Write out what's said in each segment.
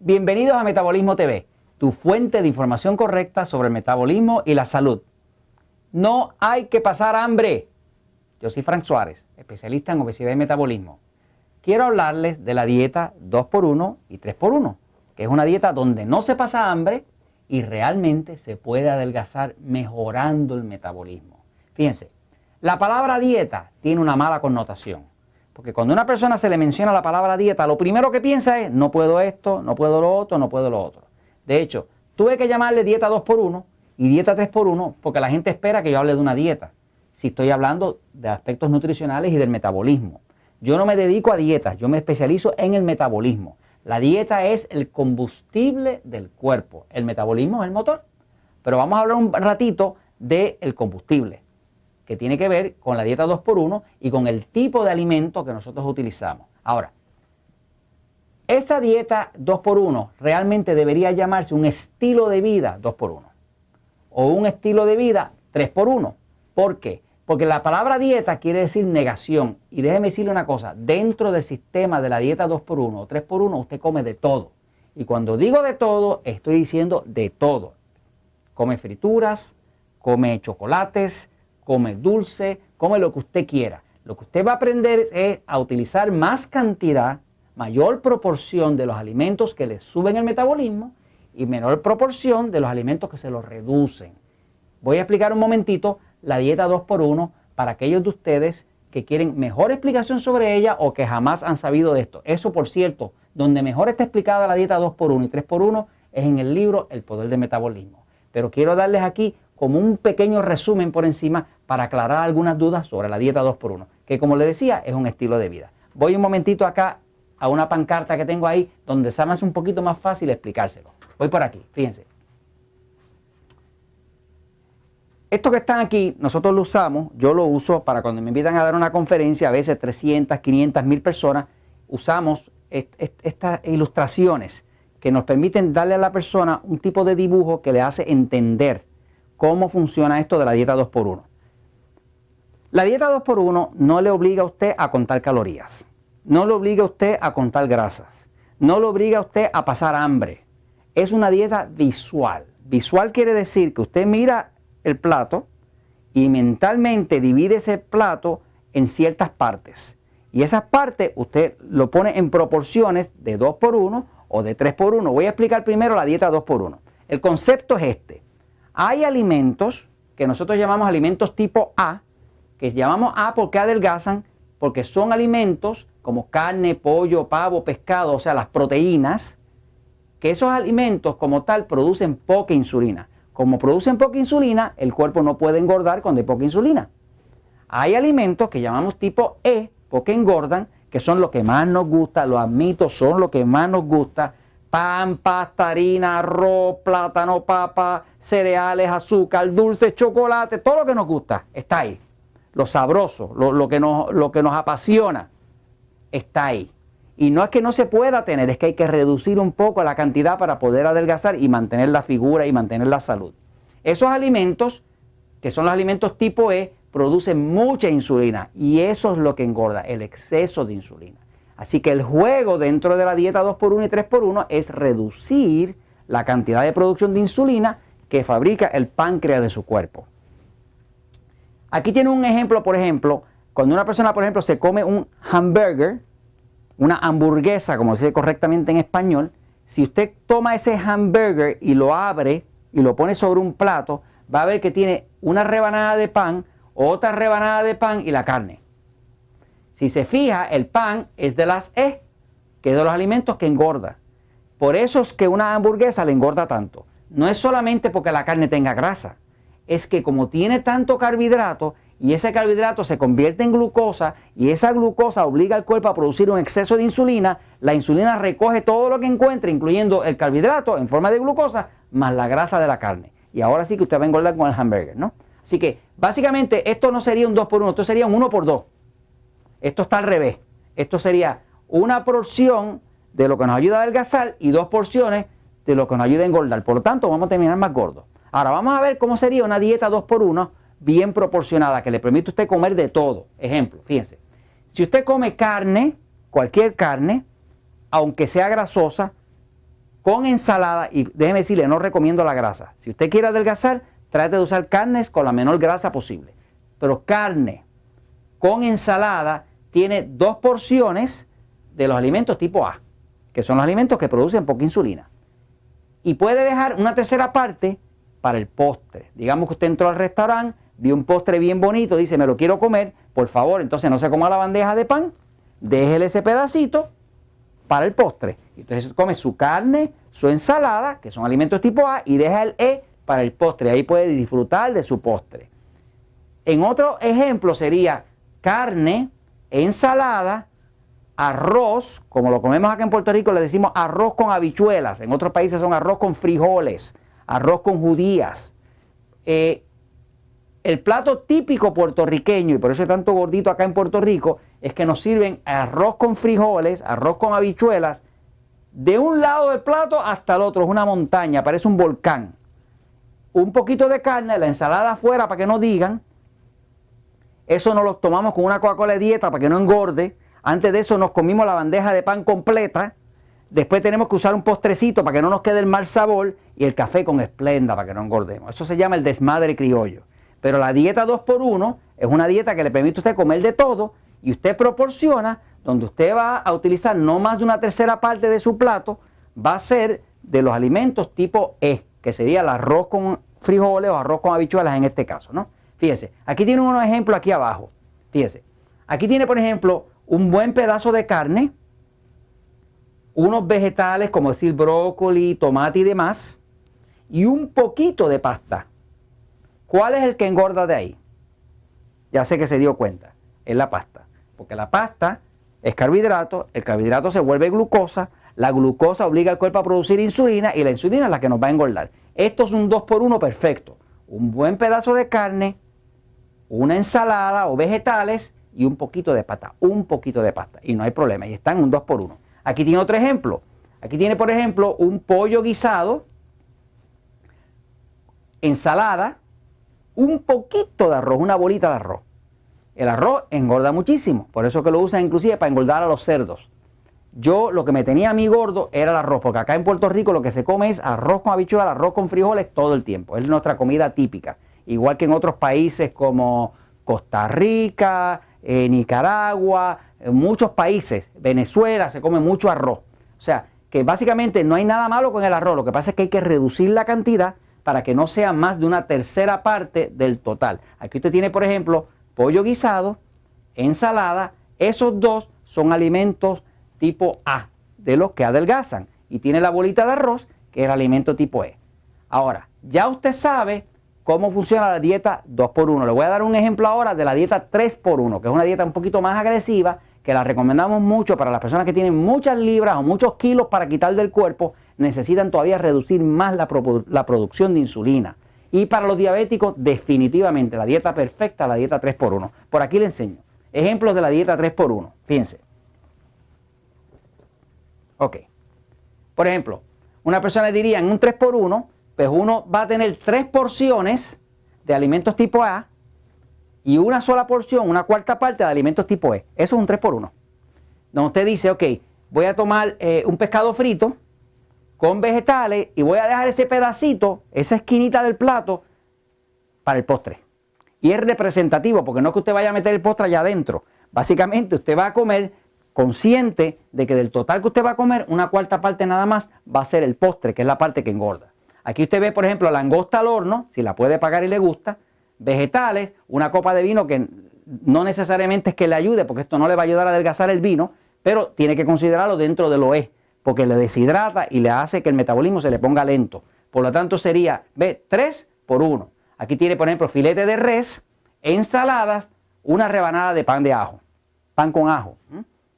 Bienvenidos a Metabolismo TV, tu fuente de información correcta sobre el metabolismo y la salud. No hay que pasar hambre. Yo soy Frank Suárez, especialista en obesidad y metabolismo. Quiero hablarles de la dieta 2x1 y 3x1, que es una dieta donde no se pasa hambre y realmente se puede adelgazar mejorando el metabolismo. Fíjense, la palabra dieta tiene una mala connotación. Porque cuando a una persona se le menciona la palabra dieta, lo primero que piensa es, no puedo esto, no puedo lo otro, no puedo lo otro. De hecho, tuve que llamarle dieta 2x1 y dieta 3x1 porque la gente espera que yo hable de una dieta. Si estoy hablando de aspectos nutricionales y del metabolismo. Yo no me dedico a dietas, yo me especializo en el metabolismo. La dieta es el combustible del cuerpo, el metabolismo es el motor. Pero vamos a hablar un ratito del combustible, que tiene que ver con la dieta 2x1 y con el tipo de alimento que nosotros utilizamos. Ahora, esa dieta 2x1 realmente debería llamarse un estilo de vida 2x1 o un estilo de vida 3x1. ¿Por qué? Porque la palabra dieta quiere decir negación. Y déjeme decirle una cosa, dentro del sistema de la dieta 2x1 o 3x1 usted come de todo. Y cuando digo de todo, estoy diciendo de todo. Come frituras, come chocolates, come dulce, come lo que usted quiera. Lo que usted va a aprender es a utilizar más cantidad, mayor proporción de los alimentos que le suben el metabolismo y menor proporción de los alimentos que se los reducen. Voy a explicar un momentito la dieta 2x1 para aquellos de ustedes que quieren mejor explicación sobre ella o que jamás han sabido de esto. Eso, por cierto, donde mejor está explicada la dieta 2x1 y 3x1 es en el libro El Poder del Metabolismo. Pero quiero darles aquí como un pequeño resumen por encima para aclarar algunas dudas sobre la dieta 2x1, que como les decía es un estilo de vida. Voy un momentito acá a una pancarta que tengo ahí donde se me hace un poquito más fácil explicárselo. Voy por aquí, fíjense. Estos que están aquí, nosotros lo usamos, yo lo uso para cuando me invitan a dar una conferencia, a veces 300, 500, 1000 personas, usamos estas ilustraciones que nos permiten darle a la persona un tipo de dibujo que le hace entender cómo funciona esto de la dieta 2x1. La dieta 2x1 no le obliga a usted a contar calorías, no le obliga a usted a contar grasas, no le obliga a usted a pasar hambre. Es una dieta visual. Visual quiere decir que usted mira el plato y mentalmente divide ese plato en ciertas partes. Y esas partes usted lo pone en proporciones de 2x1 o de 3x1. Voy a explicar primero la dieta 2x1. El concepto es este. Hay alimentos que nosotros llamamos alimentos tipo A, que llamamos A porque adelgazan, porque son alimentos como carne, pollo, pavo, pescado, o sea, las proteínas, que esos alimentos como tal producen poca insulina. Como producen poca insulina, el cuerpo no puede engordar cuando hay poca insulina. Hay alimentos que llamamos tipo E, porque engordan, que son los que más nos gusta, lo admito, son los que más nos gusta. Pan, pasta, harina, arroz, plátano, papa, cereales, azúcar, dulce, chocolate, todo lo que nos gusta está ahí. Lo sabroso, lo que nos apasiona, está ahí. Y no es que no se pueda tener, es que hay que reducir un poco la cantidad para poder adelgazar y mantener la figura y mantener la salud. Esos alimentos, que son los alimentos tipo E, producen mucha insulina y eso es lo que engorda, el exceso de insulina. Así que el juego dentro de la dieta 2x1 y 3x1 es reducir la cantidad de producción de insulina que fabrica el páncreas de su cuerpo. Aquí tiene un ejemplo, por ejemplo, cuando una persona, por ejemplo, se come un hamburger, una hamburguesa, como se dice correctamente en español, si usted toma ese hamburger y lo abre y lo pone sobre un plato, va a ver que tiene una rebanada de pan, otra rebanada de pan y la carne. Si se fija, el pan es de las E, que es de los alimentos que engorda. Por eso es que una hamburguesa le engorda tanto. No es solamente porque la carne tenga grasa, es que como tiene tanto carbohidrato y ese carbohidrato se convierte en glucosa y esa glucosa obliga al cuerpo a producir un exceso de insulina, la insulina recoge todo lo que encuentre, incluyendo el carbohidrato en forma de glucosa, más la grasa de la carne. Y ahora sí que usted va a engordar con el hamburger, ¿no? Así que básicamente esto no sería un 2x1, esto sería un 1x2. Esto está al revés. Esto sería una porción de lo que nos ayuda a adelgazar y 2 porciones de lo que nos ayuda a engordar. Por lo tanto, vamos a terminar más gordos. Ahora, vamos a ver cómo sería una dieta 2x1 bien proporcionada, que le permite a usted comer de todo. Ejemplo, fíjense. Si usted come carne, cualquier carne, aunque sea grasosa, con ensalada, y déjeme decirle, no recomiendo la grasa. Si usted quiere adelgazar, trate de usar carnes con la menor grasa posible. Pero carne con ensalada tiene 2 porciones de los alimentos tipo A, que son los alimentos que producen poca insulina. Y puede dejar una tercera parte para el postre. Digamos que usted entró al restaurante, vio un postre bien bonito, dice, me lo quiero comer, por favor, entonces no se coma la bandeja de pan, déjele ese pedacito para el postre. Entonces come su carne, su ensalada, que son alimentos tipo A, y deja el E para el postre. Ahí puede disfrutar de su postre. En otro ejemplo sería carne, ensalada, arroz, como lo comemos acá en Puerto Rico, le decimos arroz con habichuelas. En otros países son arroz con frijoles, arroz con judías. El plato típico puertorriqueño, y por eso es tanto gordito acá en Puerto Rico, es que nos sirven arroz con frijoles, arroz con habichuelas, de un lado del plato hasta el otro. Es una montaña, parece un volcán. Un poquito de carne, la ensalada afuera para que no digan. Eso nos lo tomamos con una Coca-Cola de dieta para que no engorde. Antes de eso nos comimos la bandeja de pan completa. Después tenemos que usar un postrecito para que no nos quede el mal sabor. Y el café con Esplenda para que no engordemos. Eso se llama el desmadre criollo. Pero la dieta 2x1 es una dieta que le permite a usted comer de todo. Y usted proporciona, donde usted va a utilizar no más de una tercera parte de su plato, va a ser de los alimentos tipo E, que sería el arroz con frijoles o arroz con habichuelas en este caso, ¿no? Fíjese, aquí tiene unos ejemplos aquí abajo. Fíjese, aquí tiene, por ejemplo, un buen pedazo de carne, unos vegetales como decir brócoli, tomate y demás, y un poquito de pasta. ¿Cuál es el que engorda de ahí? Ya sé que se dio cuenta, es la pasta. Porque la pasta es carbohidrato, el carbohidrato se vuelve glucosa, la glucosa obliga al cuerpo a producir insulina y la insulina es la que nos va a engordar. Esto es un 2x1 perfecto. Un buen pedazo de carne, una ensalada o vegetales y un poquito de pasta. Un poquito de pasta. Y no hay problema. Y está en un 2x1. Aquí tiene otro ejemplo. Aquí tiene, por ejemplo, un pollo guisado, ensalada, un poquito de arroz, una bolita de arroz. El arroz engorda muchísimo. Por eso que lo usan inclusive para engordar a los cerdos. Yo lo que me tenía a mí gordo era el arroz, porque acá en Puerto Rico lo que se come es arroz con habichuelas, arroz con frijoles todo el tiempo. Es nuestra comida típica. Igual que en otros países como Costa Rica, Nicaragua, en muchos países, Venezuela, se come mucho arroz. O sea, que básicamente no hay nada malo con el arroz. Lo que pasa es que hay que reducir la cantidad para que no sea más de una tercera parte del total. Aquí usted tiene, por ejemplo, pollo guisado, ensalada. Esos dos son alimentos tipo A, de los que adelgazan. Y tiene la bolita de arroz, que es el alimento tipo E. Ahora, ya usted sabe cómo funciona la dieta 2x1. Le voy a dar un ejemplo ahora de la dieta 3x1, que es una dieta un poquito más agresiva, que la recomendamos mucho para las personas que tienen muchas libras o muchos kilos para quitar del cuerpo, necesitan todavía reducir más la producción de insulina. Y para los diabéticos, definitivamente, la dieta perfecta, la dieta 3x1. Por aquí le enseño ejemplos de la dieta 3x1. Fíjense. Ok. Por ejemplo, una persona diría en un 3x1, pues uno va a tener 3 porciones de alimentos tipo A y una sola porción, una cuarta parte de alimentos tipo E. Eso es un 3x1. Donde usted dice, ok, voy a tomar un pescado frito con vegetales y voy a dejar ese pedacito, esa esquinita del plato, para el postre. Y es representativo, porque no es que usted vaya a meter el postre allá adentro. Básicamente usted va a comer consciente de que del total que usted va a comer, una cuarta parte nada más va a ser el postre, que es la parte que engorda. Aquí usted ve, por ejemplo, langosta al horno, si la puede pagar y le gusta, vegetales, una copa de vino que no necesariamente es que le ayude, porque esto no le va a ayudar a adelgazar el vino, pero tiene que considerarlo dentro de lo E, porque le deshidrata y le hace que el metabolismo se le ponga lento. Por lo tanto sería, ve, 3x1. Aquí tiene, por ejemplo, filete de res, ensaladas, una rebanada de pan de ajo, pan con ajo.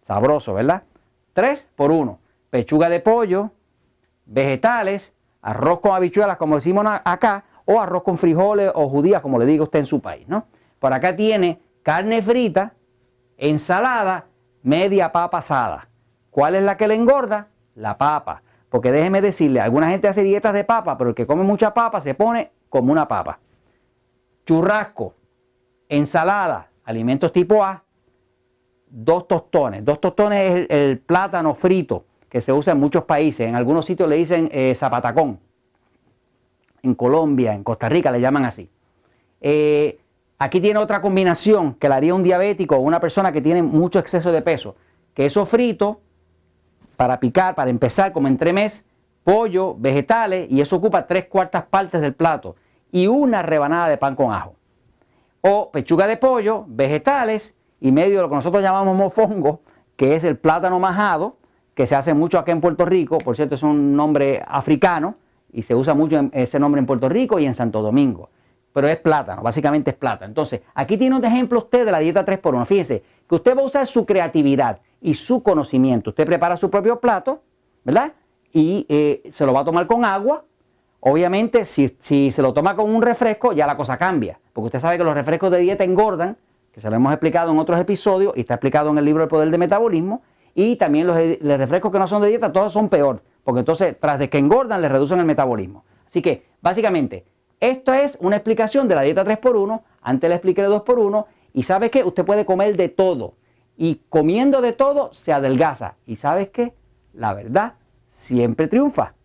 Sabroso, ¿verdad? 3x1. Pechuga de pollo, vegetales, arroz con habichuelas, como decimos acá, o arroz con frijoles o judías, como le diga usted en su país, ¿no? Por acá tiene carne frita, ensalada, media papa asada. ¿Cuál es la que le engorda? La papa. Porque déjeme decirle, alguna gente hace dietas de papa, pero el que come mucha papa se pone como una papa. Churrasco, ensalada, alimentos tipo A, 2 tostones. 2 tostones es el plátano frito, que se usa en muchos países. En algunos sitios le dicen zapatacón. En Colombia, en Costa Rica le llaman así. Aquí tiene otra combinación que la haría un diabético o una persona que tiene mucho exceso de peso. Queso frito para picar, para empezar, como entremés, pollo, vegetales, y eso ocupa 3/4 partes del plato. Y una rebanada de pan con ajo. O pechuga de pollo, vegetales y medio de lo que nosotros llamamos mofongo, que es el plátano majado, que se hace mucho acá en Puerto Rico. Por cierto, es un nombre africano y se usa mucho ese nombre en Puerto Rico y en Santo Domingo. Pero es plátano, básicamente es plátano. Entonces, aquí tiene un ejemplo usted de la dieta 3x1. Fíjense que usted va a usar su creatividad y su conocimiento. Usted prepara su propio plato, ¿verdad? Y se lo va a tomar con agua. Obviamente, si se lo toma con un refresco, ya la cosa cambia. Porque usted sabe que los refrescos de dieta engordan, que se lo hemos explicado en otros episodios y está explicado en el libro El Poder del Metabolismo. Y también los refrescos que no son de dieta, todos son peor. Porque entonces, tras de que engordan, le reducen el metabolismo. Así que, básicamente, esto es una explicación de la dieta 3x1. Antes le expliqué de 2x1. Y ¿sabe qué? Usted puede comer de todo. Y comiendo de todo, se adelgaza. ¿Y sabes qué? La verdad siempre triunfa.